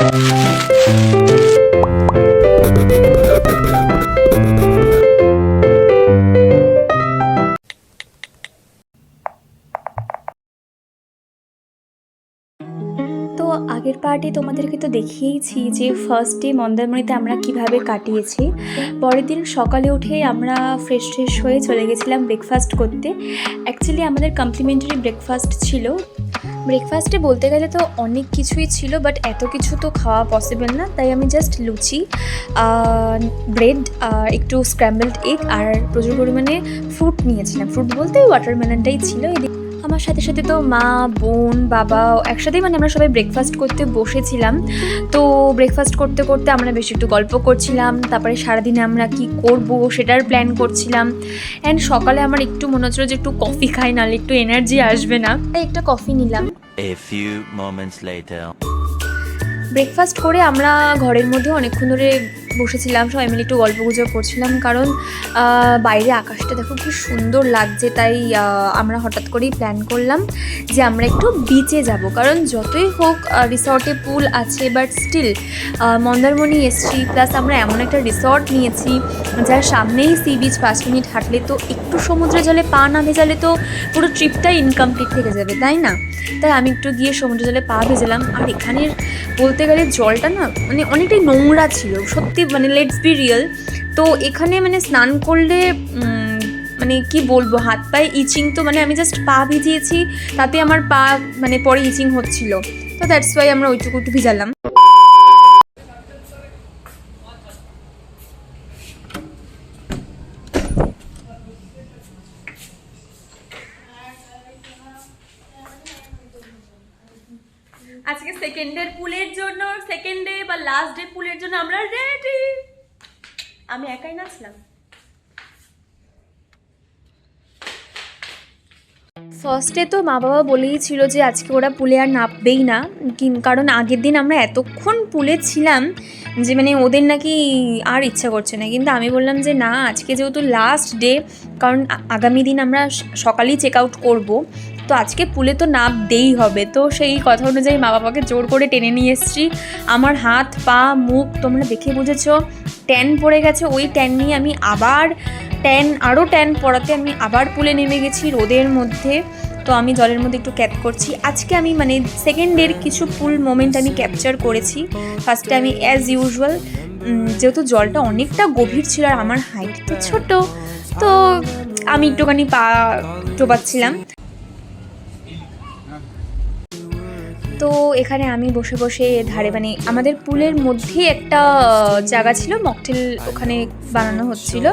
তো আগের পার্টে তোমাদেরকে তো দেখিয়েইছি যে ফার্স্ট ডে মন্দারমণিতে আমরা কিভাবে কাটিয়েছি। পরের দিন সকালে উঠে আমরা ফ্রেশ হয়ে চলে গেছিলাম ব্রেকফাস্ট করতে। অ্যাকচুয়ালি আমাদের কমপ্লিমেন্টারি ব্রেকফাস্ট ছিল। ব্রেকফাস্টে বলতে গেলে তো অনেক কিছুই ছিল, বাট এত কিছু তো খাওয়া পসিবল না, তাই আমি জাস্ট লুচি, ব্রেড, একটু স্ক্র্যাম্বলড এগ আর প্রচুর পরিমাণে ফ্রুট নিয়েছিলাম। ফ্রুট বলতে ওয়াটারমেলনটাই ছিল। আমার সাথে সাথে তো মা, বোন, বাবা একসাথেই মানে আমরা সবাই ব্রেকফাস্ট করতে বসেছিলাম। তো ব্রেকফাস্ট করতে করতে আমরা বেশ একটু গল্প করছিলাম, তারপরে সারাদিনে আমরা কি করব সেটার প্ল্যান করছিলাম। অ্যান্ড সকালে আমার একটু মনে হচ্ছিলো যে একটু কফি খাই, নাহলে একটু এনার্জি আসবে না, তাই একটা কফি নিলাম। A few moments later. Breakfast করে আমরা ঘরের মধ্যে অনেকক্ষণ ধরে বসেছিলাম, সবাই মিলে একটু গল্পগুজব করছিলাম, কারণ বাইরে আকাশটা দেখো কি সুন্দর লাগছে। তাই আমরা হঠাৎ করেই প্ল্যান করলাম যে আমরা একটু বিচে যাব, কারণ যতই হোক রিসর্টে পুল আছে, বাট স্টিল মন্দারমণি এসছি, প্লাস আমরা এমন একটা রিসর্ট নিয়েছি যার সামনেই সি বিচ, 5 মিনিট হাঁটলে। তো একটু সমুদ্র জলে পা না ভেজালে তো পুরো ট্রিপটাই ইনকমপ্লিট থেকে যাবে, তাই না? তাই আমি একটু গিয়ে সমুদ্র জলে পা ভেজালাম। আর এখানের বলতে গেলে জলটা না মানে অনেকটাই নোংরা ছিল সত্যি, মানে লেটস বি রিয়েল। তো এখানে মানে স্নান করলে মানে কি বলবো, হাত পায়ে ইচিং, তো মানে আমি জাস্ট পা ভিজিয়েছি, তাতে আমার পা মানে পরে ইচিং হচ্ছিল। তো দ্যাটস ওয়াই আমরা ওইটুকু একটু ভিজালাম। আজকে সেকেন্ড ডে পুলের জন্য, সেকেন্ড ডে বা লাস্ট ডে পুলের জন্য আমরা রেডি। আমি একাই নাচলাম। ফার্স্টে তো মা বাবা বলেই ছিল যে আজকে ওরা পুলে আর নামবেই না, কারণ আগের দিন আমরা এতক্ষণ পুলে ছিলাম যে মানে ওদের নাকি আর ইচ্ছা করছে না। কিন্তু আমি বললাম যে না, আজকে যেহেতু লাস্ট ডে, কারণ আগামী দিন আমরা সকালেই চেক আউট করবো, তো আজকে পুলে তো নামতেই হবে। তো সেই কথা অনুযায়ী মা বাবাকে জোর করে টেনে নিয়ে এসেছি। আমার হাত পা মুখ তোমরা দেখে বুঝেছো ট্যান পড়ে গেছে। ওই ট্যান নিয়ে আমি আবার আরও ট্যান পড়াতে আমি আবার পুলে নেমে গেছি রোদের মধ্যে। তো আমি জলের মধ্যে একটু ক্যাপ করছি। আজকে আমি মানে সেকেন্ড ডের কিছু পুল মোমেন্ট আমি ক্যাপচার করেছি। ফার্স্টে আমি অ্যাজ ইউজুয়াল, যেহেতু জলটা অনেকটা গভীর ছিল আর আমার হাইট তো ছোট, তো আমি একটুখানি পা ডোবাচ্ছিলাম। তো এখানে আমি বসে বসে ধারে, মানে আমাদের পুলের মধ্যেই একটা জায়গা ছিল, মকটেল ওখানে বানানো হচ্ছিল,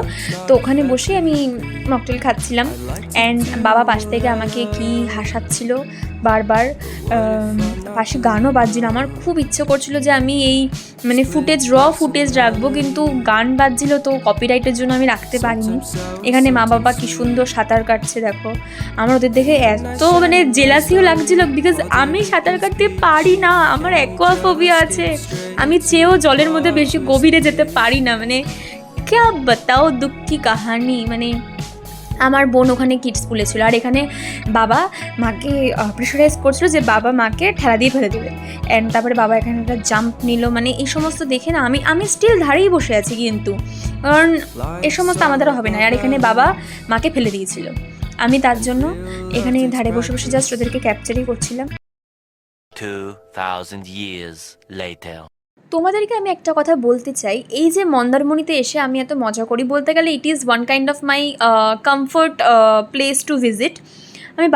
তো ওখানে বসে আমি মকটেল খাচ্ছিলাম। অ্যান্ড বাবা পাশ থেকে আমাকে কি হাসাচ্ছিল বারবার, পাশে গানও বাজছিল। আমার খুব ইচ্ছে করছিল যে আমি এই মানে র ফুটেজ রাখবো, কিন্তু গান বাজছিল তো কপিরাইটের জন্য আমি রাখতে পারিনি। এখানে মা বাবা কি সুন্দর সাঁতার কাটছে দেখো। আমার ওদের দেখে এত মানে জেলাসিও লাগছিল, বিকজ আমি সাঁতার কাটতে পারি না, আমার অ্যাকোয়াফোবিয়া আছে। আমি চেয়েও জলের মধ্যে বেশি গভীরে যেতে পারি না। মানে ক্যা বাতাও দুঃখ কি কাহানি। মানে আমার বোন ওখানে কিডস স্কুলে ছিল, আর এখানে বাবা মাকে প্রেশারাইজ করছিল যে বাবা মাকে ঠেলা দিয়ে ফেলে দেবে। অ্যান্ড তারপরে বাবা এখানে একটা জাম্প নিল। মানে এই সমস্ত দেখে না আমি স্টিল ধারেই বসে আছি, কিন্তু কারণ এ সমস্ত আমাদের হবে না। আর এখানে বাবা মাকে ফেলে দিয়েছিল, আমি তার জন্য এখানে ধারে বসে বসে জাস্ট ওদেরকে ক্যাপচারই করছিলাম। 2000 years later. তোমাদেরকে আমি একটা কথা বলতে চাই, এই যে মন্দারমণিতে এসে আমি এত মজা করি, বলতে গেলে it is one kind of my comfort place to visit. আমি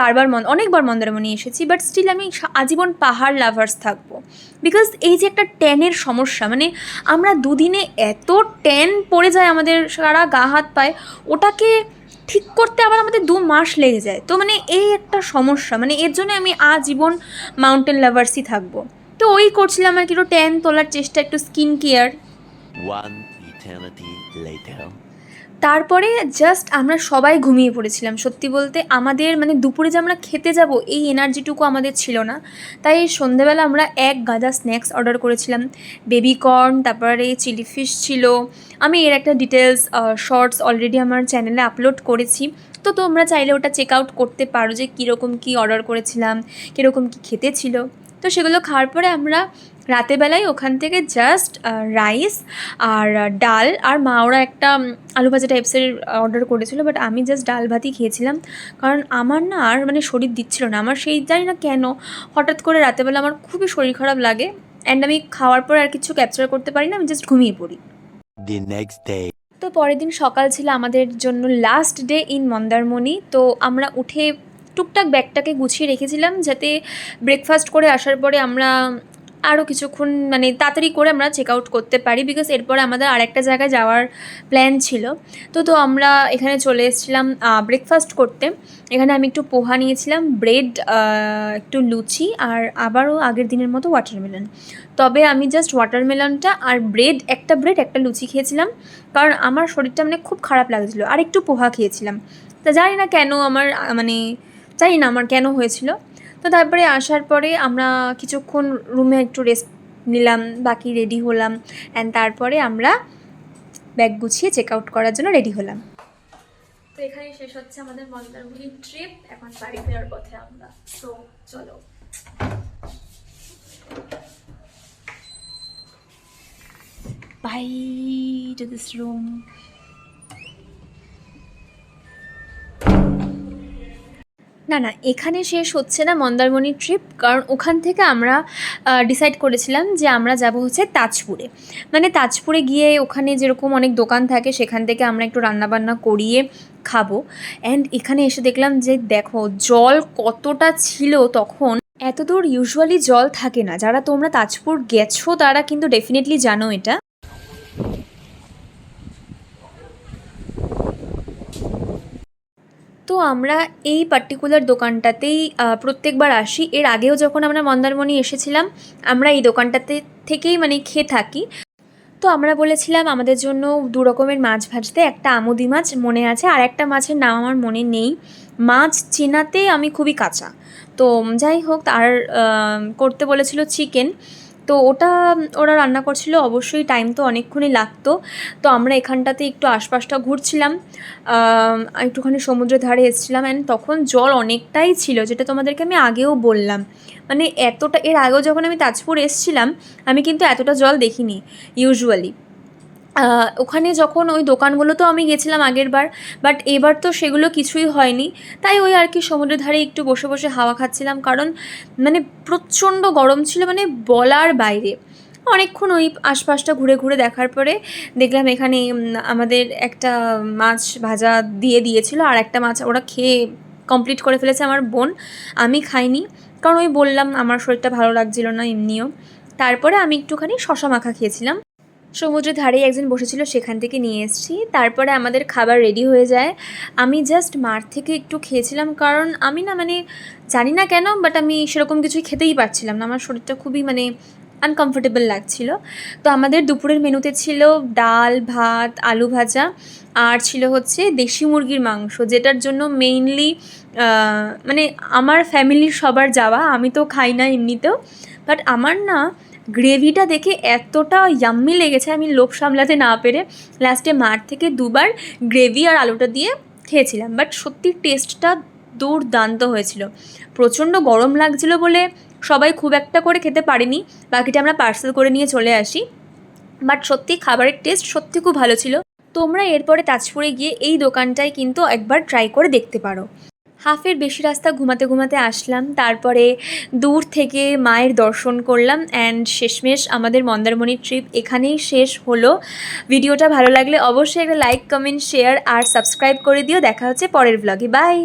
অনেকবার মন্দারমণি এসেছি, বাট স্টিল আমি আজীবন পাহাড় লাভার্স থাকবো। বিকজ এই যে একটা ট্যানের সমস্যা, মানে আমরা দুদিনে এত ট্যান পড়ে যায় আমাদের সারা গা হাত পায়ে, ওটাকে ঠিক করতে আবার আমাদের 2 মাস লেগে যায়। তো মানে এই একটা সমস্যা, মানে এর জন্য আমি আজীবন মাউন্টেন লাভার্সই থাকবো। তো ওই করছিলাম আর কি, একটু ট্যান তোলার চেষ্টা, একটু skin care. One eternity later. তারপরে জাস্ট আমরা সবাই ঘুমিয়ে পড়েছিলাম। সত্যি বলতে আমাদের মানে দুপুরে যে আমরা খেতে যাব এই এনার্জিটুকু আমাদের ছিল না। তাই সন্ধেবেলা আমরা এক গাদা স্ন্যাক্স অর্ডার করেছিলাম, বেবি কর্ন, তারপরে চিলি ফিশ ছিল। আমি এর একটা ডিটেলস শর্টস অলরেডি আমার চ্যানেলে আপলোড করেছি, তো তোমরা চাইলে ওটা চেক আউট করতে পারো যে কীরকম কী অর্ডার করেছিলাম, কীরকম কী খেতে ছিল। তো সেগুলো খাওয়ার পরে আমরা রাতেবেলায় ওখান থেকে জাস্ট রাইস আর ডাল আর মা ওরা একটা আলু ভাজা টাইপসের অর্ডার করেছিল, বাট আমি জাস্ট ডাল ভাতই খেয়েছিলাম। কারণ আমার না আর মানে শরীর দিচ্ছিল না, আমার সেই জানি না কেন হঠাৎ করে রাতেবেলা আমার খুবই শরীর খারাপ লাগে, অ্যান্ড আমি খাওয়ার পর আর কিছু ক্যাপচার করতে পারি না, আমি জাস্ট ঘুমিয়ে পড়ি। The next day. তো পরের দিন সকাল ছিল আমাদের জন্য লাস্ট ডে ইন মন্দারমণি। তো আমরা উঠে টুকটাক ব্যাগটাকে গুছিয়ে রেখেছিলাম যাতে ব্রেকফাস্ট করে আসার পরে আমরা আরও কিছুক্ষণ মানে তাড়াতাড়ি করে আমরা চেক আউট করতে পারি, বিকজ এরপরে আমাদের আরেকটা জায়গায় যাওয়ার প্ল্যান ছিল। তো আমরা এখানে চলে এসেছিলাম ব্রেকফাস্ট করতে। এখানে আমি একটু পোহা নিয়েছিলাম, ব্রেড, একটু লুচি আর আবারও আগের দিনের মতো ওয়াটারমেলন। তবে আমি জাস্ট ওয়াটারমেলনটা আর ব্রেড একটা লুচি খেয়েছিলাম, কারণ আমার শরীরটা মানে খুব খারাপ লাগছিলো, আর একটু পোহা খেয়েছিলাম। তা জানি না কেন আমার মানে জানি না আমার কেন হয়েছিল। তো তারপরে আসার পরে আমরা কিছুক্ষণ রুমে একটু রেস্ট নিলাম, বাকি রেডি হলাম, অ্যান্ড তারপরে আমরা ব্যাগ গুছিয়ে চেক আউট করার জন্য রেডি হলাম। তো এখানেই শেষ হচ্ছে আমাদের মন্দারমণির ট্রিপ। এখন বাড়ি ফেরার পথে আমরা। তো চলো। Bye to this room. না এখানে শেষ হচ্ছে না মন্দারমণির ট্রিপ, কারণ ওখান থেকে আমরা ডিসাইড করেছিলাম যে আমরা যাব হচ্ছে তাজপুরে। মানে তাজপুরে গিয়ে ওখানে যেরকম অনেক দোকান থাকে সেখান থেকে আমরা একটু রান্নাবান্না করিয়ে খাবো। অ্যান্ড এখানে এসে দেখলাম যে দেখো জল কতটা ছিল তখন। এত দূর ইউজুয়ালি জল থাকে না, যারা তোমরা তাজপুর গেছো তারা কিন্তু ডেফিনেটলি জানো এটা। তো আমরা এই পার্টিকুলার দোকানটাতেই প্রত্যেকবার আসি। এর আগেও যখন আমরা মন্দারমণি এসেছিলাম আমরা এই দোকানটাতে থেকেই মানে খেয়ে থাকি। তো আমরা বলেছিলাম আমাদের জন্য 2 রকমের মাছ ভাজতে, একটা আমুদি মাছ মনে আছে, আর একটা মাছের নাম আমার মনে নেই। মাছ চেনাতে আমি খুবই কাঁচা। তো যাই হোক, আর করতে বলেছিল চিকেন। তো ওটা ওরা রান্না করছিল, অবশ্যই টাইম তো অনেকক্ষণই লাগতো। তো আমরা এখানটাতে একটু আশপাশটা ঘুরছিলাম, একটুখানি সমুদ্রের ধারে এসেছিলাম, অ্যান্ড তখন জল অনেকটাই ছিল, যেটা তোমাদেরকে আমি আগেও বললাম। মানে এতটা, এর আগেও যখন আমি তাজপুর এসেছিলাম আমি কিন্তু এতটা জল দেখিনি ইউজুয়ালি। ওখানে যখন ওই দোকানগুলোতেও আমি গেছিলাম আগের বার, বাট এবার তো সেগুলো কিছুই হয়নি। তাই ওই আর কি সমুদ্রের ধারে একটু বসে বসে হাওয়া খাচ্ছিলাম, কারণ মানে প্রচণ্ড গরম ছিল, মানে বলার বাইরে। অনেকক্ষণ ওই আশপাশটা ঘুরে ঘুরে দেখার পরে দেখলাম এখানে আমাদের একটা মাছ ভাজা দিয়েছিল, আর একটা মাছ ওরা খেয়ে কমপ্লিট করে ফেলেছে আমার বোন, আমি খাইনি, কারণ ওই বললাম আমার শরীরটা ভালো লাগছিল না এমনিও। তারপরে আমি একটুখানি শশা মাখা খেয়েছিলাম, সমুদ্রের ধারেই একজন বসেছিল সেখান থেকে নিয়ে এসেছি। তারপরে আমাদের খাবার রেডি হয়ে যায়। আমি জাস্ট মার থেকে একটু খেয়েছিলাম, কারণ আমি না মানে জানি না কেন, বাট আমি সেরকম কিছুই খেতেই পারছিলাম না, আমার শরীরটা খুবই মানে আনকমফোর্টেবল লাগছিল। তো আমাদের দুপুরের মেনুতে ছিল ডাল, ভাত, আলু ভাজা, আর ছিল হচ্ছে দেশি মুরগির মাংস, যেটার জন্য মেইনলি মানে আমার ফ্যামিলির সবার যাওয়া। আমি তো খাই না এমনিতেও, বাট আমার না গ্রেভিটা দেখে এতটা ইয়াম্মি লেগেছে, আমি লোভ সামলাতে না পেরে লাস্টে মার থেকে 2 বার গ্রেভি আর আলুটা দিয়ে খেয়েছিলাম। বাট সত্যি টেস্টটা দুর্দান্ত হয়েছিল। প্রচণ্ড গরম লাগছিল বলে সবাই খুব একটা করে খেতে পারেনি, বাকিটা আমরা পার্সেল করে নিয়ে চলে আসি। বাট সত্যি খাবারের টেস্ট সত্যি খুব ভালো ছিল। তোমরা এরপরে তাজপুরে গিয়ে এই দোকানটায় কিন্তু একবার ট্রাই করে দেখতে পারো। হাফের বেশি রাস্তা ঘুমাতে ঘুমাতে আসলাম, তারপরে দূর থেকে মায়ের দর্শন করলাম, অ্যান্ড শেষমেশ আমাদের মন্দারমণির ট্রিপ এখানেই শেষ হলো। ভিডিওটা ভালো লাগলে অবশ্যই একটা লাইক, কমেন্ট, শেয়ার আর সাবস্ক্রাইব করে দিও। দেখা হচ্ছে পরের ব্লগে। বাই।